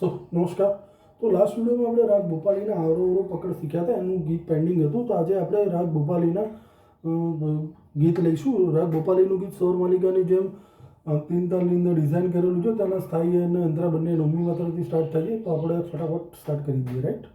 નમસ્કાર. તો લાસ્ટ વિડીયોમાં આપણે રાગ ભોપાલીના આવરો આવરો પકડ શીખ્યા હતા, એનું ગીત પેન્ડિંગ હતું. તો આજે આપણે રાગ ભોપાલીના ગીત લઈશું. રાગ ભોપાલીનું ગીત સ્વર માલિકાની જેમ તીન તાલની અંદર ડિઝાઇન કરેલું છે. તેના સ્થાયી અને અંતરા બંને નવમી માત્રાથી સ્ટાર્ટ થાય છે. તો આપણે ફટાફટ સ્ટાર્ટ કરી દઈએ. રાઈટ.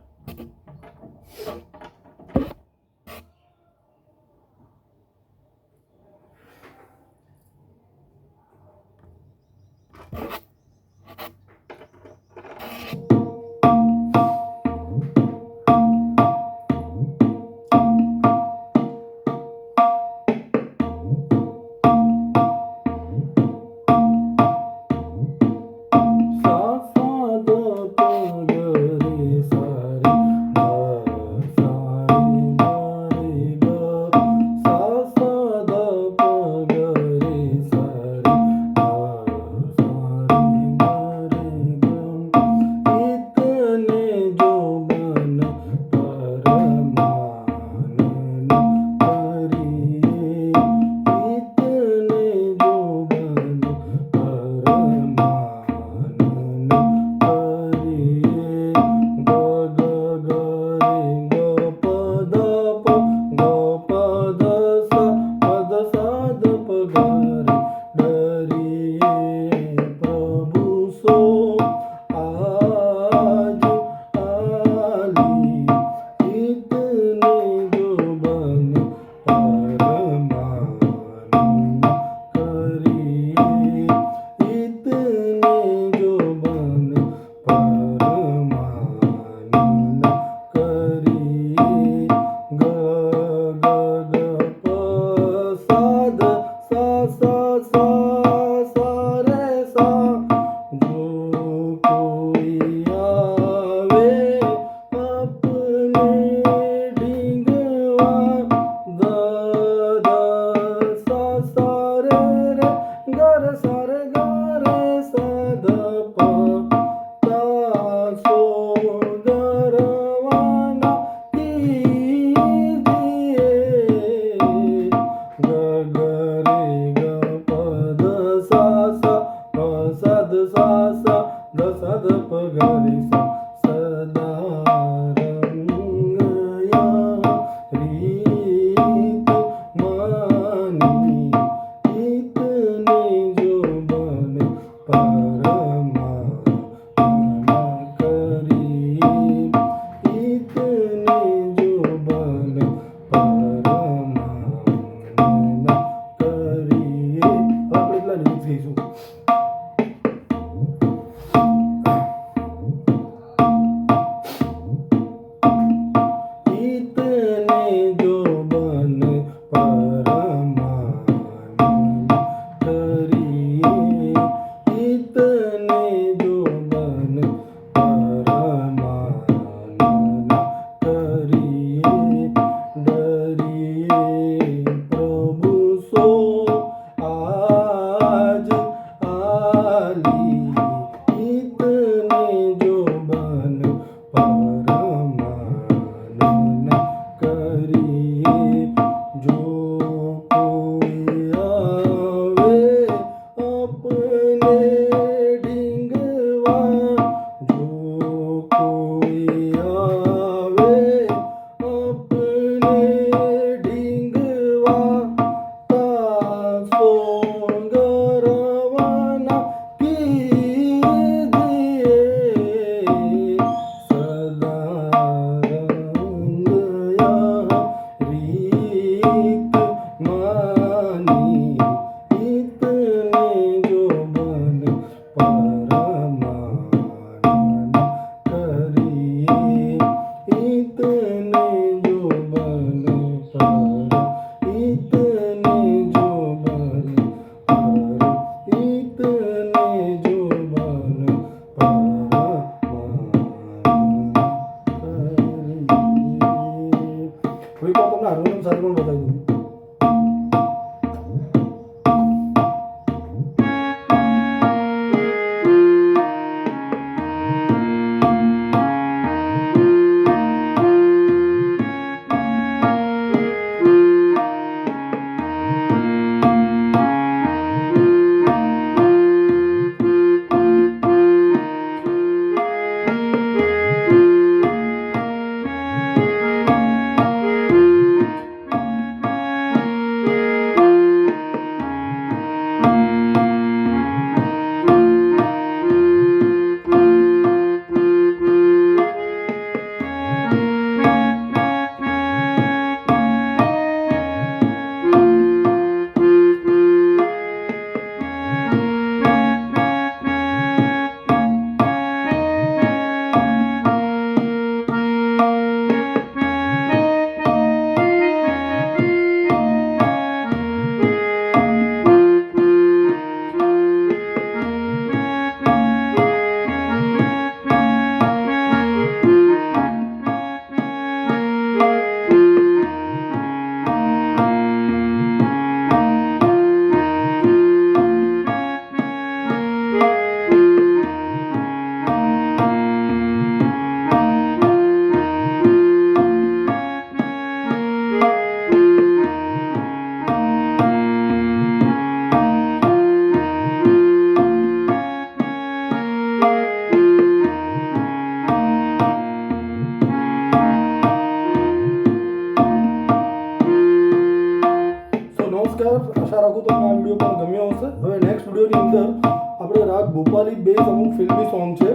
ફિલ્મી સોંગ છે.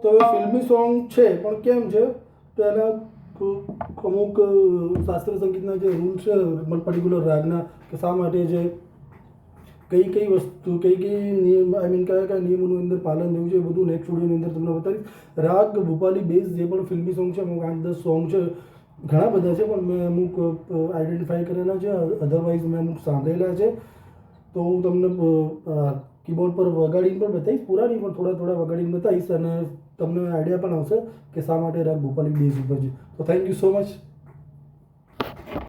તો એ ફિલ્મી સોંગ છે પણ કેમ છે તો એના અમુક શાસ્ત્રીય સંગીતના જે રૂલ્સ છે પર્ટિક્યુલર રાગના કે શા માટે છે, કઈ વસ્તુ કઈ નિયમ કયા નિયમોનું અંદર પાલન થયું છે એ બધું નેક્સ્ટ વિડીયોની અંદર તમને બતાવીશ. રાગ ભોપાલી બેઝ જે પણ ફિલ્મી સોંગ છે અમુક 8-10 સોંગ છે, ઘણા બધા છે પણ મેં અમુક આઈડેન્ટિફાઈ કરેલા છે, અધરવાઇઝ મેં અમુક સાંભળેલા છે. તો હું તમને કીબોર્ડ પર વગાડીને પણ બતાવીશ, પૂરા નહીં પણ થોડા વગાડીને બતાવીશ અને તમને આઈડિયા પણ આવશે કે શા માટે રાગ ભોપાલી બેઝ ઉપર છે. તો થેન્ક યુ સો મચ.